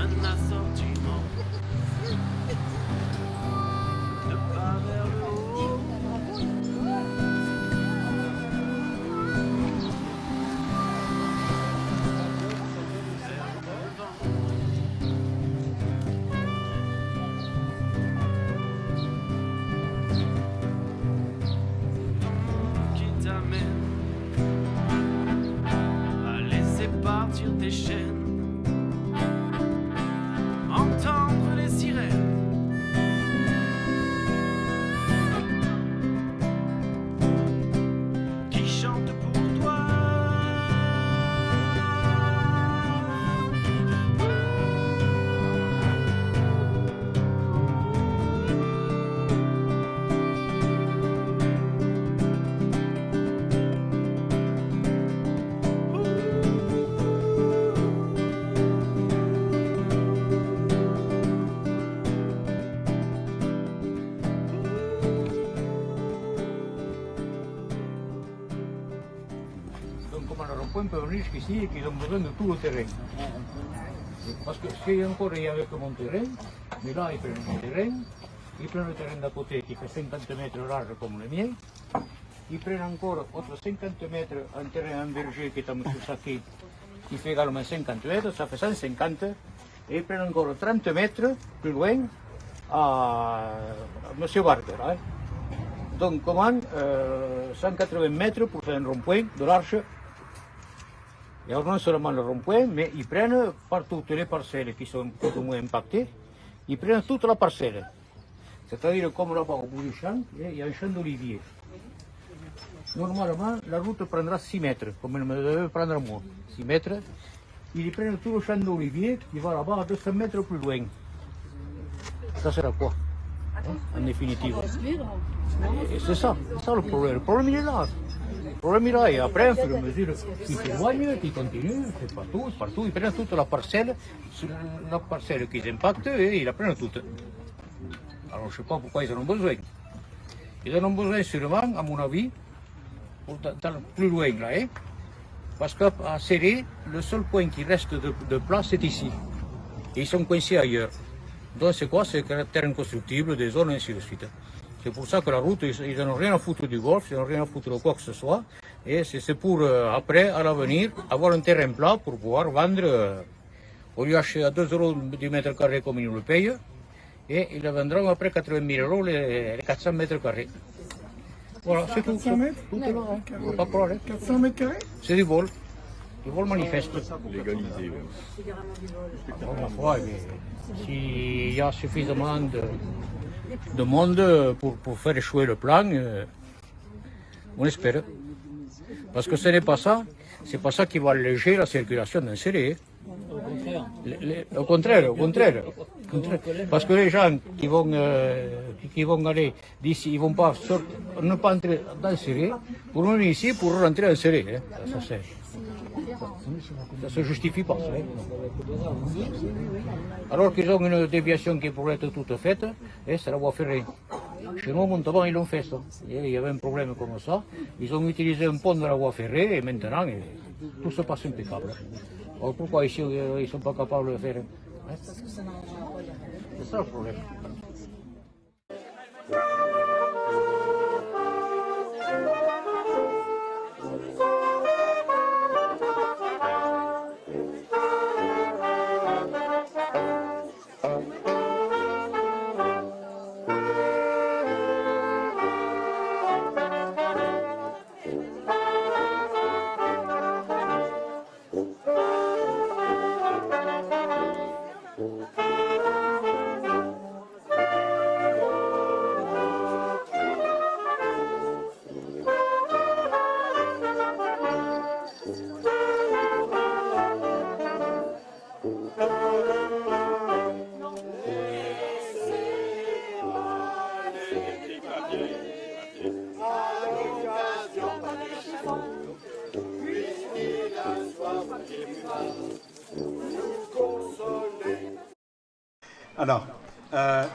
un assortiment de pas vers le haut. Qui t'amène à laisser partir tes chaînes, entendre les sirènes qui chantent pour toi. Donc comme on rond-point peut venir jusqu'ici et qu'ils ont besoin de tout le terrain. Parce que si encore il y avait que mon terrain, mais là ils prennent mon terrain, ils prennent le terrain d'à côté qui fait 50 mètres large comme le mien, ils prennent encore autre 50 mètres un terrain en verger qui est à M. Saki qui fait également 50 mètres, ça fait 150, et ils prennent encore 30 mètres plus loin à M. Barber. Hein. Donc comment 180 mètres pour faire un rond-point de l'arche. Et alors non seulement le rond-point, mais ils prennent par toutes les parcelles qui sont plus ou moins impactées, ils prennent toute la parcelle. C'est-à-dire comme là-bas au bout du champ, il y a un champ d'olivier. Normalement, la route prendra 6 mètres, comme elle me devait prendre moi, 6 mètres. Ils prennent tout le champ d'olivier qui va là-bas à 200 mètres plus loin. Ça sera quoi en définitive? Et c'est ça le problème. Le problème il est là. Le problème il est là. Et après, au fur et à mesure qu'ils s'éloignent, qu'ils continuent, c'est partout, ils prennent toute la parcelle qu'ils impactent et ils la prennent toute. Alors je ne sais pas pourquoi ils en ont besoin. Ils en ont besoin sûrement, à mon avis, pour plus loin là. Hein? Parce qu'à Serré, le seul point qui reste de place c'est ici. Et ils sont coincés ailleurs. Donc c'est quoi? C'est le terrain constructible, des zones, ainsi de suite. C'est pour ça que la route, ils n'ont rien à foutre du golf, ils n'ont rien à foutre de quoi que ce soit. Et c'est pour, après, à l'avenir, avoir un terrain plat pour pouvoir vendre, au lieu d'acheter à 2 euros du mètre carré comme ils le payent, et ils le vendront après 80 000 euros les 400 mètres carrés. Voilà, c'est tout. 400 mètres Tout est là, hein. Pas de problème. 400 mètres carrés? C'est du vol. Du vol manifeste. Légalisé, oui. Bon, ma foi, s'il y a suffisamment de monde pour faire échouer le plan, on espère. Parce que ce n'est pas ça, c'est pas ça qui va alléger la circulation d'un Serré. Au contraire. Parce que les gens qui vont aller d'ici, ils vont pas ne pas entrer dans le Serré, pour venir ici pour rentrer dans le Serré. Hein. Ça se justifie pas. Ça, hein. Alors qu'ils ont une déviation qui pourrait être toute faite, et c'est la voie ferrée. Chez nous, Montauban, ils l'ont fait ça. Il y avait un problème comme ça. Ils ont utilisé un pont de la voie ferrée et maintenant, tout se passe impeccable. Alors pourquoi ici, ils ne sont pas capables de le faire? Hein? C'est ça le problème. Alors,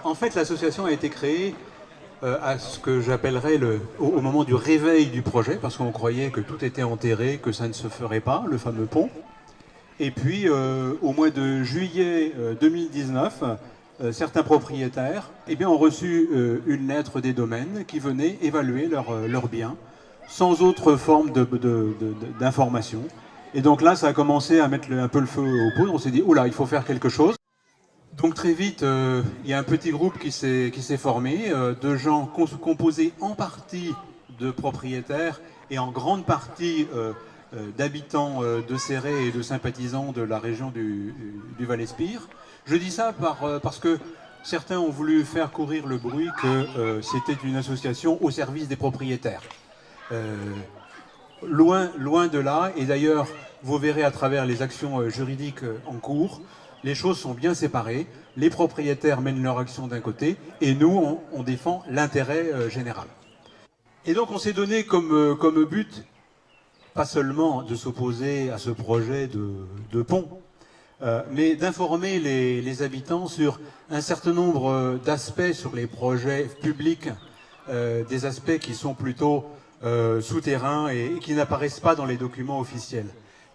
en fait, l'association a été créée à ce que j'appellerais au moment du réveil du projet, parce qu'on croyait que tout était enterré, que ça ne se ferait pas, le fameux pont. Et puis, au mois de juillet 2019, certains propriétaires ont reçu une lettre des domaines qui venait évaluer leurs biens sans autre forme d'information. Et donc là, ça a commencé à mettre un peu le feu aux poudres. On s'est dit, oula, il faut faire quelque chose. Donc très vite, il y a un petit groupe qui s'est formé, de gens composés en partie de propriétaires et en grande partie d'habitants de Céret et de sympathisants de la région du Val-Espire. Je dis ça parce que certains ont voulu faire courir le bruit que c'était une association au service des propriétaires. Loin de là, et d'ailleurs, vous verrez à travers les actions juridiques en cours, les choses sont bien séparées. Les propriétaires mènent leur action d'un côté, et nous, on défend l'intérêt général. Et donc, on s'est donné comme but, pas seulement de s'opposer à ce projet de pont, mais d'informer les habitants sur un certain nombre d'aspects sur les projets publics, des aspects qui sont plutôt souterrains et qui n'apparaissent pas dans les documents officiels.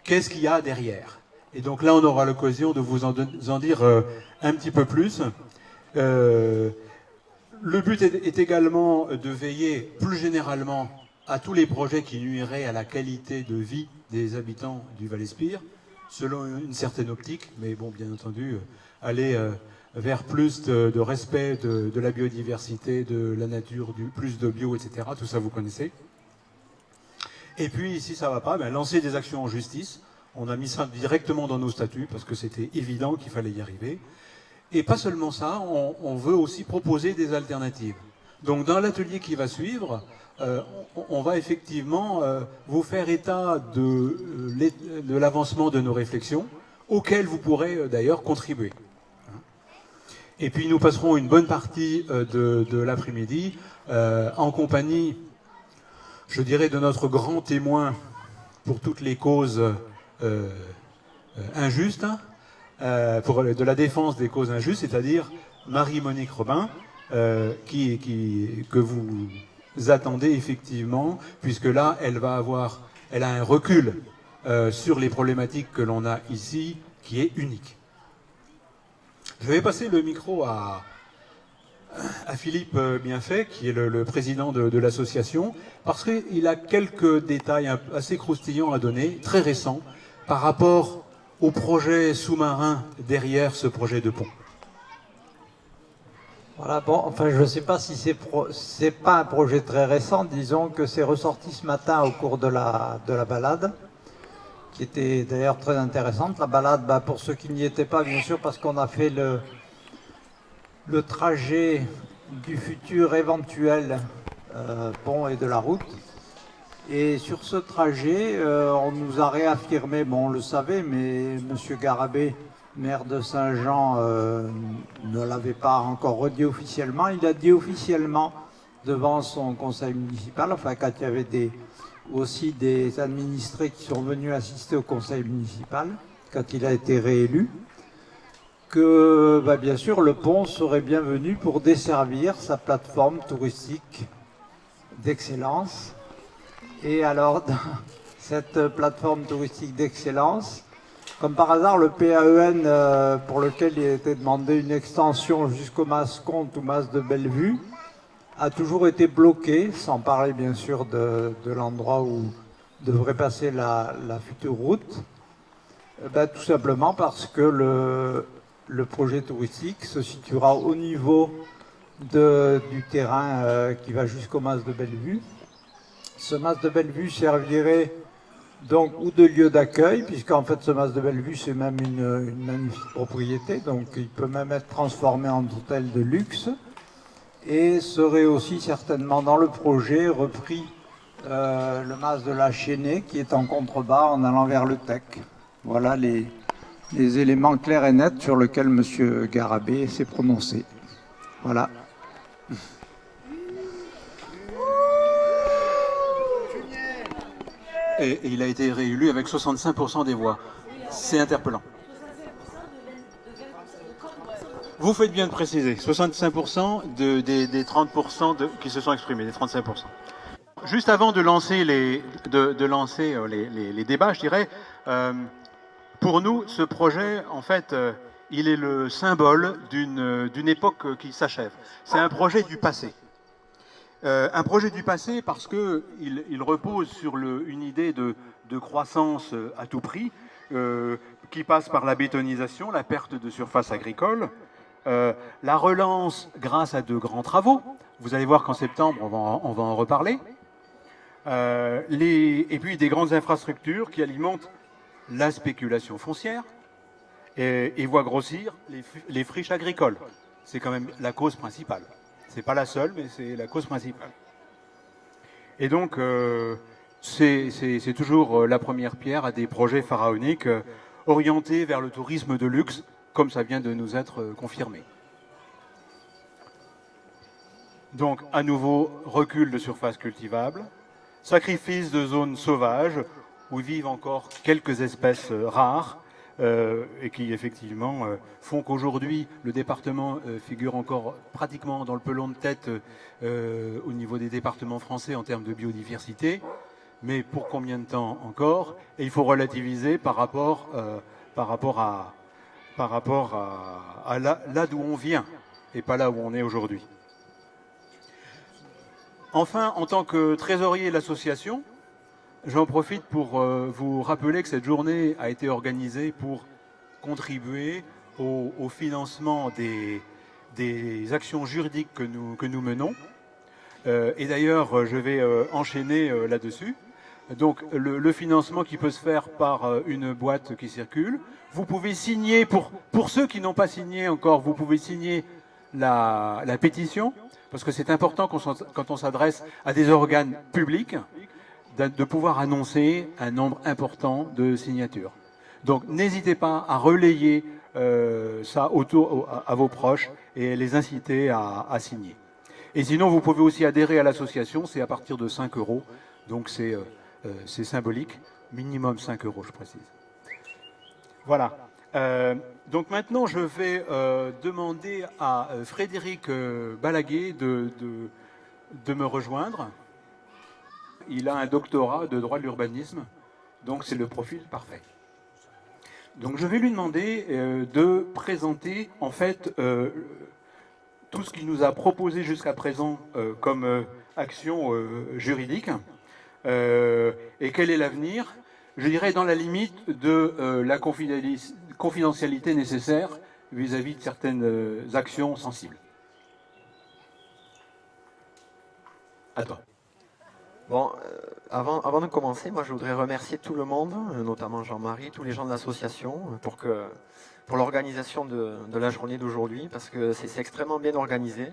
Qu'est-ce qu'il y a derrière? Et donc là, on aura l'occasion de vous en dire un petit peu plus. Le but est également de veiller plus généralement à tous les projets qui nuiraient à la qualité de vie des habitants du Val-Espire, selon une certaine optique, mais bon, bien entendu, aller vers plus de respect de la biodiversité, de la nature, plus de bio, etc. Tout ça, vous connaissez. Et puis, si ça ne va pas, lancer des actions en justice. On a mis ça directement dans nos statuts, parce que c'était évident qu'il fallait y arriver. Et pas seulement ça, on veut aussi proposer des alternatives. Donc, dans l'atelier qui va suivre, on va effectivement vous faire état de l'avancement de nos réflexions, auxquelles vous pourrez d'ailleurs contribuer. Et puis nous passerons une bonne partie de l'après-midi en compagnie, je dirais, de notre grand témoin pour toutes les causes injustes, de la défense des causes injustes, c'est-à-dire Marie-Monique Robin, que vous attendez effectivement, puisque là, elle a un recul sur les problématiques que l'on a ici, qui est unique. Je vais passer le micro à Philippe Bienfait, qui est le président de l'association, parce qu'il a quelques détails assez croustillants à donner, très récents, par rapport au projet sous-marin derrière ce projet de pont. Voilà, bon, enfin, je ne sais pas si c'est pas un projet très récent, disons que c'est ressorti ce matin au cours de la balade, qui était d'ailleurs très intéressante. La balade, pour ceux qui n'y étaient pas, bien sûr, parce qu'on a fait le trajet du futur éventuel pont et de la route. Et sur ce trajet, on nous a réaffirmé, bon, on le savait, mais M. Garabé, maire de Saint-Jean, ne l'avait pas encore redit officiellement. Il a dit officiellement devant son conseil municipal, enfin quand il y avait aussi des administrés qui sont venus assister au conseil municipal, quand il a été réélu, que bien sûr le pont serait bienvenu pour desservir sa plateforme touristique d'excellence. Et alors, dans cette plateforme touristique d'excellence, comme par hasard, le PAEN, pour lequel il a été demandé une extension jusqu'au mas Comte ou mas de Bellevue, a toujours été bloqué, sans parler bien sûr de l'endroit où devrait passer la future route, tout simplement parce que le projet touristique se situera au niveau du terrain qui va jusqu'au mas de Bellevue. Ce mas de Bellevue servirait donc ou de lieu d'accueil, puisqu'en fait ce mas de Bellevue c'est même une magnifique propriété, donc il peut même être transformé en hôtel de luxe, et serait aussi certainement dans le projet repris le mas de la Chênée qui est en contrebas en allant vers le Tech. Voilà les éléments clairs et nets sur lesquels M. Garabé s'est prononcé. Voilà. Et il a été réélu avec 65% des voix. C'est interpellant. Vous faites bien de préciser, 65% des 30% qui se sont exprimés, des 35%. Juste avant de lancer les débats, je dirais, Pour nous, ce projet, en fait, il est le symbole d'une époque qui s'achève. C'est un projet du passé. Un projet du passé parce qu'il repose sur une idée de croissance à tout prix, qui passe par la bétonisation, la perte de surface agricole, la relance grâce à de grands travaux. Vous allez voir qu'en septembre, on va en reparler. Et puis des grandes infrastructures qui alimentent la spéculation foncière et voient grossir les friches agricoles. C'est quand même la cause principale. C'est pas la seule, mais c'est la cause principale. Et donc, c'est toujours la première pierre à des projets pharaoniques orientés vers le tourisme de luxe, comme ça vient de nous être confirmé. Donc, à nouveau, recul de surface cultivable, sacrifice de zones sauvages où vivent encore quelques espèces rares et qui, effectivement, font qu'aujourd'hui, le département figure encore pratiquement dans le pelon de tête au niveau des départements français en termes de biodiversité. Mais pour combien de temps encore? Et il faut relativiser par rapport à là d'où on vient et pas là où on est aujourd'hui. Enfin, en tant que trésorier de l'association, j'en profite pour vous rappeler que cette journée a été organisée pour contribuer au financement des actions juridiques que nous menons. Et d'ailleurs, je vais enchaîner là-dessus. Donc, le financement qui peut se faire par une boîte qui circule. Vous pouvez signer, pour ceux qui n'ont pas signé encore, vous pouvez signer la pétition, parce que c'est important quand on s'adresse à des organes publics, de pouvoir annoncer un nombre important de signatures. Donc n'hésitez pas à relayer ça à vos proches et les inciter à signer. Et sinon, vous pouvez aussi adhérer à l'association, c'est à partir de 5 €, donc c'est symbolique, minimum 5 €, je précise. Voilà. Donc maintenant, je vais demander à Frédéric Balaguet de me rejoindre. Il a un doctorat de droit de l'urbanisme, donc c'est le profil parfait. Donc je vais lui demander de présenter en fait tout ce qu'il nous a proposé jusqu'à présent comme action juridique et quel est l'avenir, je dirais dans la limite de la confidentialité nécessaire vis-à-vis de certaines actions sensibles. Attends. Bon, avant de commencer, moi je voudrais remercier tout le monde, notamment Jean-Marie, tous les gens de l'association, pour l'organisation de la journée d'aujourd'hui, parce que c'est extrêmement bien organisé.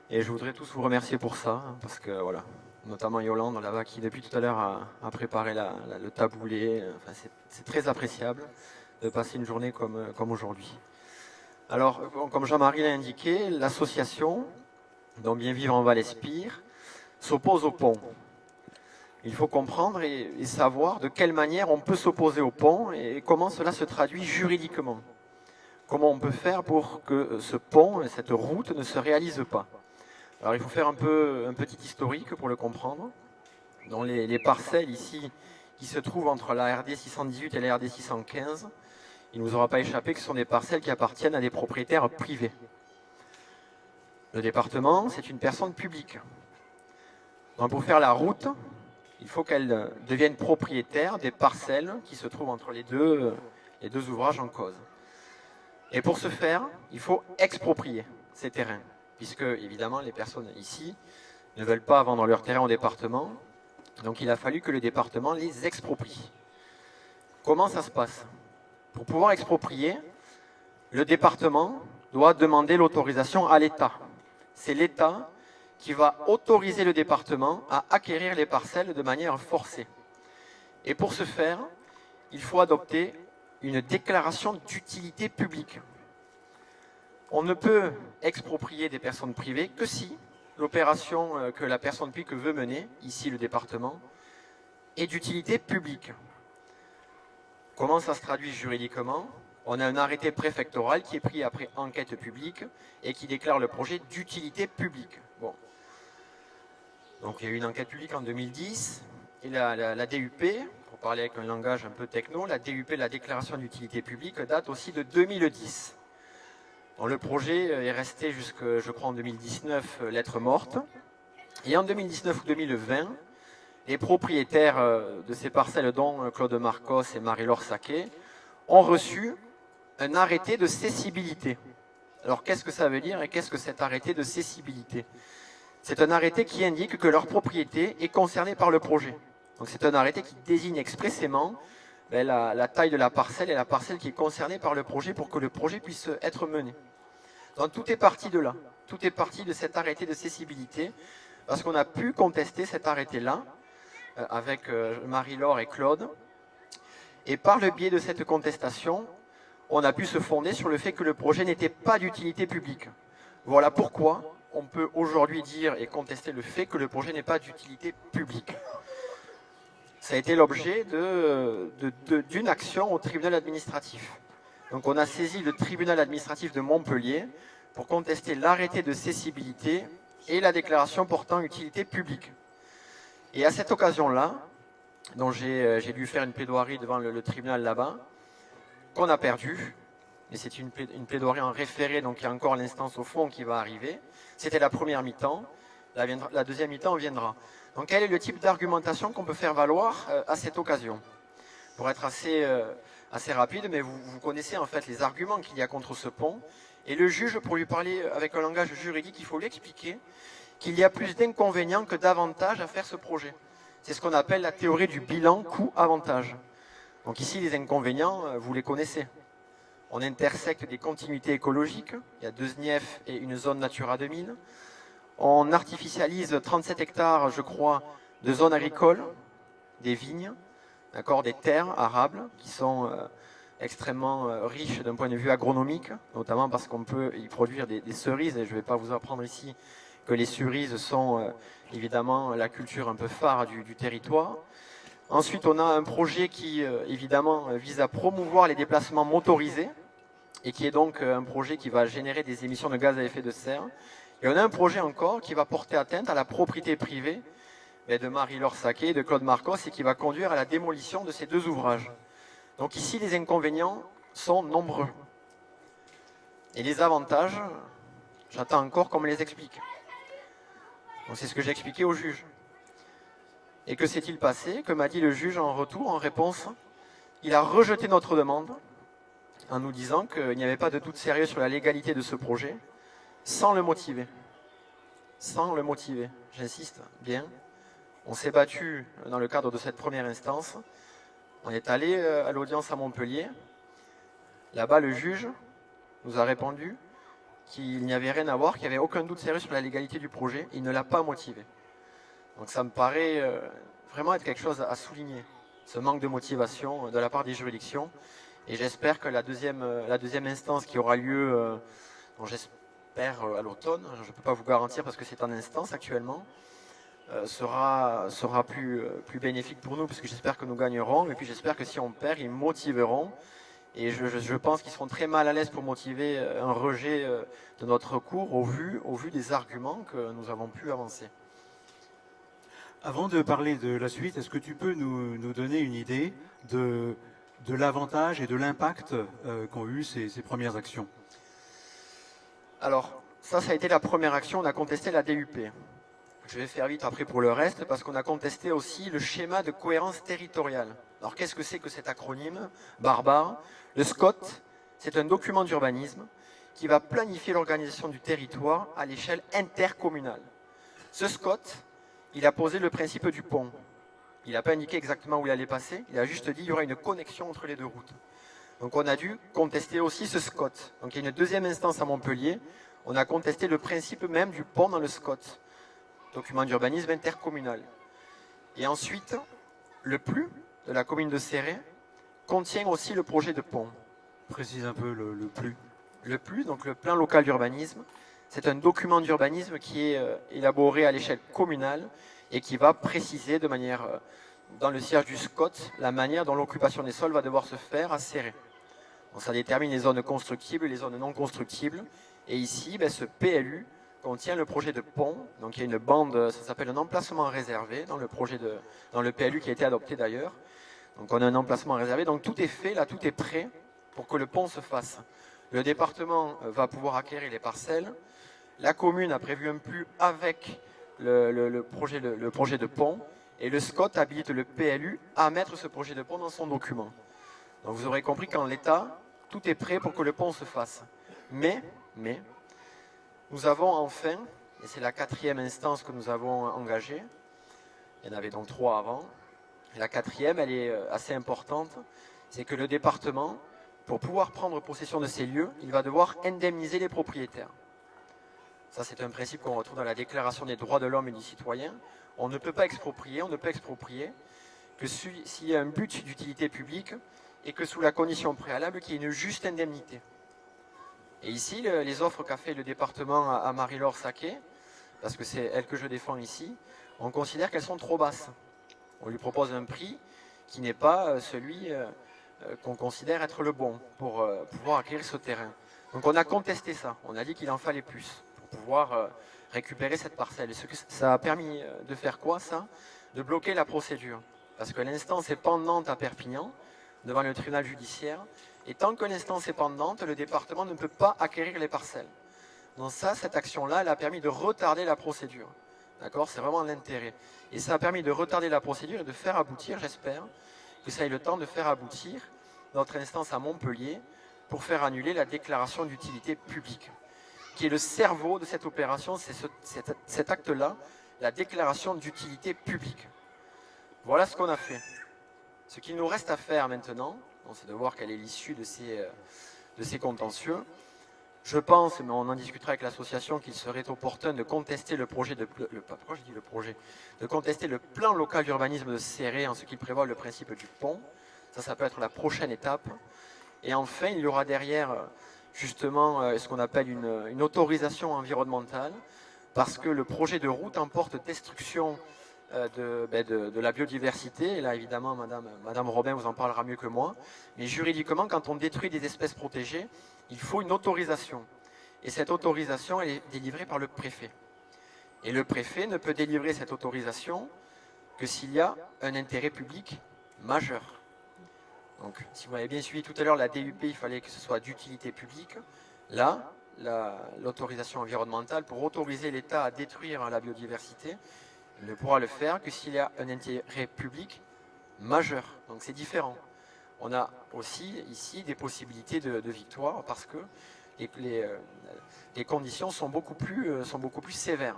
Et je voudrais tous vous remercier pour ça, parce que voilà, notamment Yolande là-bas qui depuis tout à l'heure a préparé le taboulé. Enfin, c'est très appréciable de passer une journée comme aujourd'hui. Alors, comme Jean-Marie l'a indiqué, l'association, dont Bien Vivre en Val-Espire, s'oppose au pont. Il faut comprendre et savoir de quelle manière on peut s'opposer au pont et comment cela se traduit juridiquement. Comment on peut faire pour que ce pont et cette route ne se réalisent pas. Alors il faut faire un petit historique pour le comprendre. Dans les parcelles ici qui se trouvent entre la RD 618 et la RD 615, il ne vous aura pas échappé que ce sont des parcelles qui appartiennent à des propriétaires privés. Le département, c'est une personne publique. Donc pour faire la route, il faut qu'elle devienne propriétaire des parcelles qui se trouvent entre les deux ouvrages en cause. Et pour ce faire, il faut exproprier ces terrains, puisque évidemment les personnes ici ne veulent pas vendre leur terrain au département, donc il a fallu que le département les exproprie. Comment ça se passe? Pour pouvoir exproprier, le département doit demander l'autorisation à l'État. C'est l'État qui va autoriser le département à acquérir les parcelles de manière forcée. Et pour ce faire, il faut adopter une déclaration d'utilité publique. On ne peut exproprier des personnes privées que si l'opération que la personne publique veut mener, ici le département, est d'utilité publique. Comment ça se traduit juridiquement? On a un arrêté préfectoral qui est pris après enquête publique et qui déclare le projet d'utilité publique. Bon. Donc il y a eu une enquête publique en 2010 et la DUP, pour parler avec un langage un peu techno, la DUP, la déclaration d'utilité publique, date aussi de 2010. Bon, le projet est resté jusque, je crois, en 2019, lettre morte. Et en 2019 ou 2020, les propriétaires de ces parcelles, dont Claude Marcos et Marie-Laure Saquet, ont reçu un arrêté de cessibilité. Alors qu'est-ce que ça veut dire et qu'est-ce que cet arrêté de cessibilité? C'est un arrêté qui indique que leur propriété est concernée par le projet. Donc c'est un arrêté qui désigne expressément la taille de la parcelle et la parcelle qui est concernée par le projet pour que le projet puisse être mené. Donc tout est parti de là. Tout est parti de cet arrêté de cessibilité parce qu'on a pu contester cet arrêté-là avec Marie-Laure et Claude. Et par le biais de cette contestation, on a pu se fonder sur le fait que le projet n'était pas d'utilité publique. Voilà pourquoi on peut aujourd'hui dire et contester le fait que le projet n'est pas d'utilité publique. Ça a été l'objet d'une action au tribunal administratif. Donc on a saisi le tribunal administratif de Montpellier pour contester l'arrêté de cessibilité et la déclaration portant utilité publique. Et à cette occasion-là, dont j'ai dû faire une plaidoirie devant le tribunal là-bas, qu'on a perdu, et c'est une plaidoirie en référé, donc il y a encore l'instance au fond qui va arriver. C'était la première mi-temps, la deuxième mi-temps viendra. Donc quel est le type d'argumentation qu'on peut faire valoir à cette occasion? Pour être assez rapide, mais vous connaissez en fait les arguments qu'il y a contre ce pont, et le juge, pour lui parler avec un langage juridique, il faut lui expliquer qu'il y a plus d'inconvénients que d'avantages à faire ce projet. C'est ce qu'on appelle la théorie du bilan coût-avantage. Donc ici, les inconvénients, vous les connaissez. On intersecte des continuités écologiques, il y a 2 SNIEF et une zone Natura 2000. On artificialise 37 hectares, je crois, de zones agricoles, des vignes, d'accord, des terres arables qui sont extrêmement riches d'un point de vue agronomique, notamment parce qu'on peut y produire des cerises, et je ne vais pas vous apprendre ici que les cerises sont évidemment la culture un peu phare du territoire. Ensuite, on a un projet qui, évidemment, vise à promouvoir les déplacements motorisés et qui est donc un projet qui va générer des émissions de gaz à effet de serre. Et on a un projet encore qui va porter atteinte à la propriété privée de Marie-Laure Saquet et de Claude Marcos et qui va conduire à la démolition de ces 2 ouvrages. Donc ici, les inconvénients sont nombreux. Et les avantages, j'attends encore qu'on me les explique. Donc c'est ce que j'ai expliqué au juge. Et que s'est-il passé? Que m'a dit le juge en retour, en réponse? Il a rejeté notre demande en nous disant qu'il n'y avait pas de doute sérieux sur la légalité de ce projet, sans le motiver. Sans le motiver. J'insiste bien. On s'est battu dans le cadre de cette première instance. On est allé à l'audience à Montpellier. Là-bas, le juge nous a répondu qu'il n'y avait rien à voir, qu'il n'y avait aucun doute sérieux sur la légalité du projet. Il ne l'a pas motivé. Donc ça me paraît vraiment être quelque chose à souligner, ce manque de motivation de la part des juridictions. Et j'espère que la deuxième instance qui aura lieu, dont j'espère à l'automne, je ne peux pas vous garantir parce que c'est en instance actuellement, sera plus bénéfique pour nous, parce que j'espère que nous gagnerons, et puis j'espère que si on perd, ils motiveront. Et je pense qu'ils seront très mal à l'aise pour motiver un rejet de notre recours au vu des arguments que nous avons pu avancer. Avant de parler de la suite, est-ce que tu peux nous donner une idée de l'avantage et de l'impact qu'ont eu ces premières actions? Alors, ça a été la première action, on a contesté la DUP. Je vais faire vite après pour le reste, parce qu'on a contesté aussi le schéma de cohérence territoriale. Alors, qu'est-ce que c'est que cet acronyme barbare? Le SCOT, c'est un document d'urbanisme qui va planifier l'organisation du territoire à l'échelle intercommunale. Ce SCOT, il a posé le principe du pont. Il n'a pas indiqué exactement où il allait passer, il a juste dit qu'il y aura une connexion entre les 2 routes. Donc on a dû contester aussi ce SCOT. Donc il y a une deuxième instance à Montpellier, on a contesté le principe même du pont dans le SCOT, document d'urbanisme intercommunal. Et ensuite, le PLU de la commune de Céret contient aussi le projet de pont. Précise un peu le PLU. Le PLU, donc le plan local d'urbanisme, c'est un document d'urbanisme qui est élaboré à l'échelle communale et qui va préciser de manière, dans le siège du SCOT, la manière dont l'occupation des sols va devoir se faire à Céret. Donc ça détermine les zones constructibles et les zones non constructibles. Et ici, ce PLU contient le projet de pont. Donc il y a une bande, ça s'appelle un emplacement réservé dans le PLU qui a été adopté d'ailleurs. Donc on a un emplacement réservé, donc tout est fait, là tout est prêt pour que le pont se fasse. Le département va pouvoir acquérir les parcelles. La commune a prévu un PLU avec le projet de pont et le SCOT habilite le PLU à mettre ce projet de pont dans son document. Donc vous aurez compris qu'en l'état, tout est prêt pour que le pont se fasse. Mais nous avons enfin, et c'est la 4e instance que nous avons engagée, il y en avait donc 3 avant, et la 4e, elle est assez importante, c'est que le département, pour pouvoir prendre possession de ces lieux, il va devoir indemniser les propriétaires. Ça, c'est un principe qu'on retrouve dans la Déclaration des droits de l'homme et du citoyen. On ne peut pas exproprier, que s'il y a un but d'utilité publique et que sous la condition préalable qu'il y ait une juste indemnité. Et ici, les offres qu'a fait le département à Marie-Laure Sacquet, parce que c'est elle que je défends ici, on considère qu'elles sont trop basses. On lui propose un prix qui n'est pas celui qu'on considère être le bon pour pouvoir acquérir ce terrain. Donc on a contesté ça, on a dit qu'il en fallait plus pour pouvoir récupérer cette parcelle. Et ça a permis de faire quoi, ça? De bloquer la procédure. Parce que l'instance est pendante à Perpignan, devant le tribunal judiciaire, et tant que l'instance est pendante, le département ne peut pas acquérir les parcelles. Donc ça, cette action-là, elle a permis de retarder la procédure. D'accord? C'est vraiment l'intérêt. Et ça a permis de retarder la procédure et de faire aboutir, j'espère, que ça ait le temps de faire aboutir notre instance à Montpellier pour faire annuler la déclaration d'utilité publique, qui est le cerveau de cette opération, c'est cet acte-là, la déclaration d'utilité publique. Voilà ce qu'on a fait. Ce qu'il nous reste à faire maintenant, c'est de voir quelle est l'issue de ces contentieux. Je pense, mais on en discutera avec l'association, qu'il serait opportun de contester de contester le plan local d'urbanisme de Céré en ce qui prévoit le principe du pont. Ça peut être la prochaine étape. Et enfin, il y aura derrière, justement, ce qu'on appelle une autorisation environnementale, parce que le projet de route emporte destruction de la biodiversité. Et là, évidemment, Madame Robin vous en parlera mieux que moi. Mais juridiquement, quand on détruit des espèces protégées, il faut une autorisation. Et cette autorisation, elle est délivrée par le préfet. Et le préfet ne peut délivrer cette autorisation que s'il y a un intérêt public majeur. Donc, si vous m'avez bien suivi tout à l'heure, la DUP, il fallait que ce soit d'utilité publique. Là, l'autorisation environnementale, pour autoriser l'État à détruire la biodiversité, ne pourra le faire que s'il y a un intérêt public majeur. Donc c'est différent. On a aussi ici des possibilités de victoire parce que les conditions sont beaucoup plus sévères.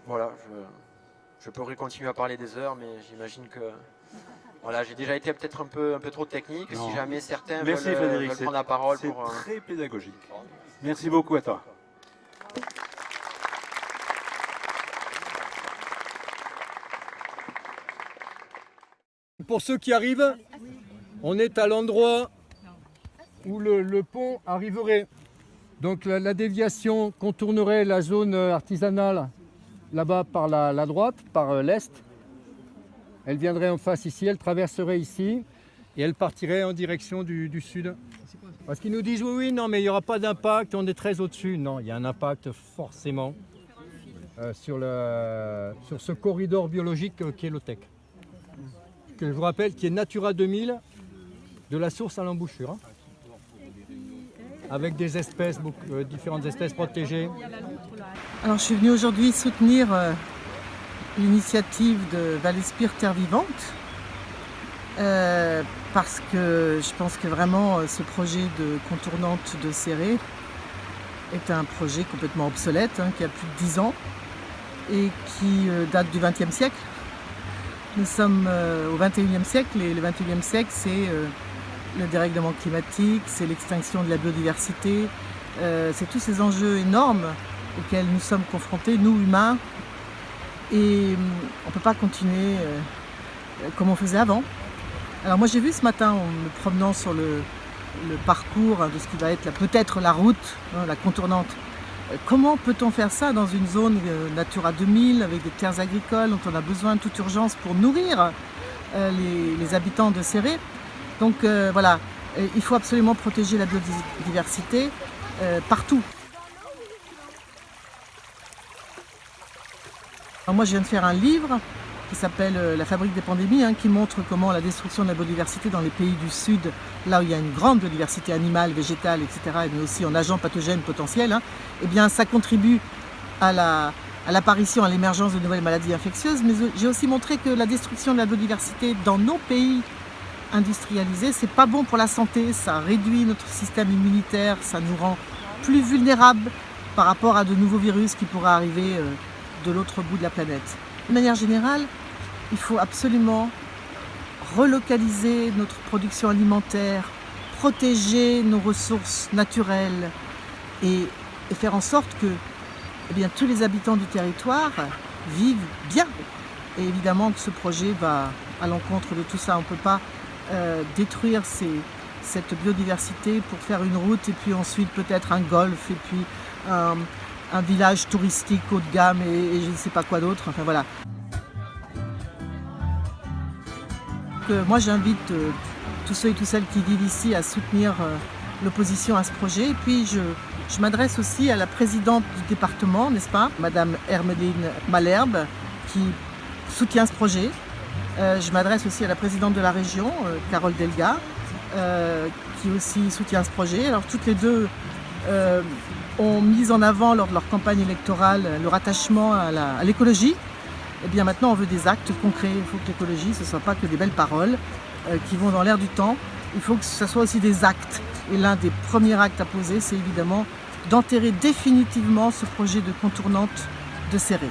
Voilà, je pourrais continuer à parler des heures, mais j'imagine que voilà, j'ai déjà été peut-être un peu trop technique. Non. Si jamais certains veulent prendre la parole. C'est très pédagogique. Merci beaucoup à toi. Pour ceux qui arrivent, on est à l'endroit où le pont arriverait. Donc la déviation contournerait la zone artisanale là-bas par la droite, par l'est. Elle viendrait en face ici, elle traverserait ici et elle partirait en direction du sud. Parce qu'ils nous disent oui, non, mais il n'y aura pas d'impact, on est très au-dessus. Non, il y a un impact forcément sur ce corridor biologique qui est l'OTEC. Que je vous rappelle, qui est Natura 2000, de la source à l'embouchure, hein, avec des espèces, différentes espèces protégées. Alors je suis venue aujourd'hui soutenir l'initiative de Valespire Terre Vivante, parce que je pense que vraiment ce projet de contournante de Céré est un projet complètement obsolète, hein, qui a plus de 10 ans et qui date du XXe siècle. Nous sommes au XXIe siècle et le XXIe siècle, c'est le dérèglement climatique, c'est l'extinction de la biodiversité, c'est tous ces enjeux énormes auxquels nous sommes confrontés, nous humains, et on ne peut pas continuer comme on faisait avant. Alors moi j'ai vu ce matin, en me promenant sur le parcours de ce qui va être peut-être la route, hein, la contournante, comment peut-on faire ça dans une zone Natura 2000 avec des terres agricoles dont on a besoin de toute urgence pour nourrir les habitants de Céré. Donc voilà, il faut absolument protéger la biodiversité partout. Alors moi je viens de faire un livre qui s'appelle La fabrique des pandémies, qui montre comment la destruction de la biodiversité dans les pays du Sud, là où il y a une grande biodiversité animale, végétale, etc., mais aussi en agents pathogènes potentiels, eh bien ça contribue à l'apparition, à l'émergence de nouvelles maladies infectieuses. Mais j'ai aussi montré que la destruction de la biodiversité dans nos pays industrialisés, c'est pas bon pour la santé, ça réduit notre système immunitaire, ça nous rend plus vulnérables par rapport à de nouveaux virus qui pourraient arriver de l'autre bout de la planète. De manière générale, il faut absolument relocaliser notre production alimentaire, protéger nos ressources naturelles et faire en sorte que tous les habitants du territoire vivent bien. Et évidemment que ce projet va à l'encontre de tout ça. On ne peut pas détruire cette biodiversité pour faire une route et puis ensuite peut-être un golf et puis un village touristique haut de gamme et je ne sais pas quoi d'autre. Enfin voilà. Moi j'invite tous ceux et toutes celles qui vivent ici à soutenir l'opposition à ce projet. Et puis je m'adresse aussi à la présidente du département, n'est-ce pas, Madame Hermeline Malherbe, qui soutient ce projet. Je m'adresse aussi à la présidente de la région, Carole Delga, qui aussi soutient ce projet. Alors toutes les deux ont mis en avant lors de leur campagne électorale leur attachement à l'écologie. Et bien maintenant on veut des actes concrets. Il faut que l'écologie ce ne soit pas que des belles paroles qui vont dans l'air du temps. Il faut que ce soit aussi des actes. Et l'un des premiers actes à poser, c'est évidemment d'enterrer définitivement ce projet de contournante de Céré.